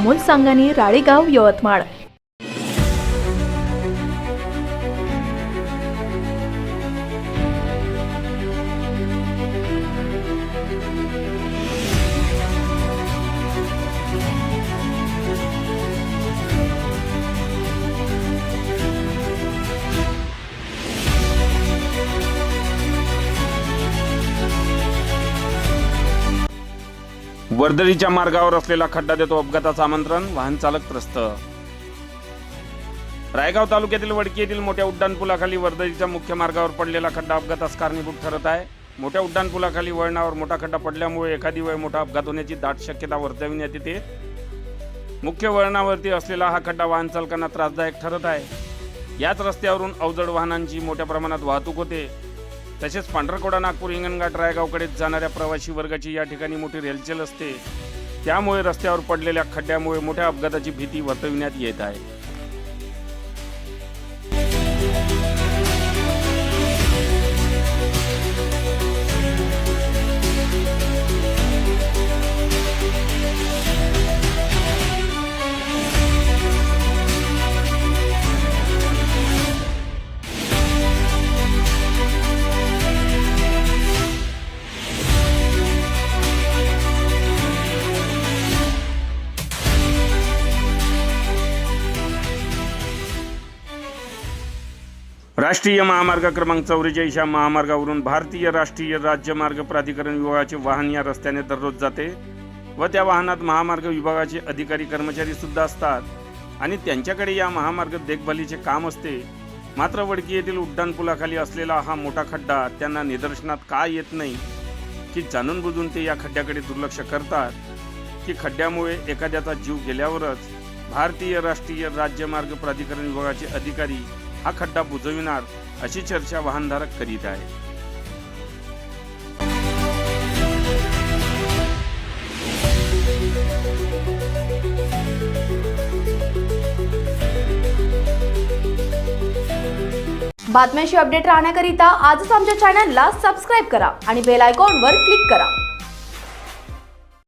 अमोल सांगानी, राळेगाव, यवतमाळ। वर्दळीच्या मार्गावर असलेला खड्डा देतो अपघाताचं आमंत्रण, वाहन चालक त्रस्त। रायगाव तालुक्यातील वडकी येथील मोठ्या उड्डाणपुलाखाली वर्दळीच्या मुख्य मार्गावर पडलेला खड्डा अपघातास कारणीभूत ठरत आहे। मोठ्या उड्डाणपुलाखाली वळणावर मोठा खड्डा पडल्यामुळे एखादी वेळ मोठा अपघात होण्याची दाट शक्यता वर्तविण्यात येते। मुख्य वळणावरती असलेला हा खड्डा वाहन चालकांना त्रासदायक ठरत आहे। याच रस्त्यावरून अवजड वाहनांची मोठ्या प्रमाणात वाहतूक होते। तसेच पांढरकवडा नागपूर हिंगणघाट रायगावकडे जाणाऱ्या प्रवासी वर्गाची या ठिकाणी मोठी रेलचेल असते। त्यामुळे रस्त्यावर पडलेल्या खड्ड्यामुळे मोठ्या अपघाताची भीती वर्तविण्यात येत आहे। राष्ट्रीय महामार्ग क्रमांक 44 या महामार्गावरून भारतीय राष्ट्रीय राज्यमार्ग प्राधिकरण विभागाचे वाहन या रस्त्याने दररोज जाते व त्या वाहनात महामार्ग विभागाचे अधिकारी कर्मचारी सुद्धा असतात आणि त्यांच्याकडे या महामार्ग देखभालीचे काम असते। मात्र वडकी येथील उड्डाणपुलाखाली असलेला हा मोठा खड्डा त्यांना निदर्शनात का येत नाही की जाणून बुजून ते या खड्ड्याकडे दुर्लक्ष करतात की खड्ड्यामुळे एखाद्याचा जीव गेल्यावरच भारतीय राष्ट्रीय राज्यमार्ग प्राधिकरण विभागाचे अधिकारी हा खड्डा बुजविणार अशी चर्चा वाहनधारक करीत आहे। बातम्यांशी अपडेट राहण्याकरिता आजच आमच्या चॅनलला सबस्क्राइब करा आणि बेल आयकॉनवर क्लिक करा।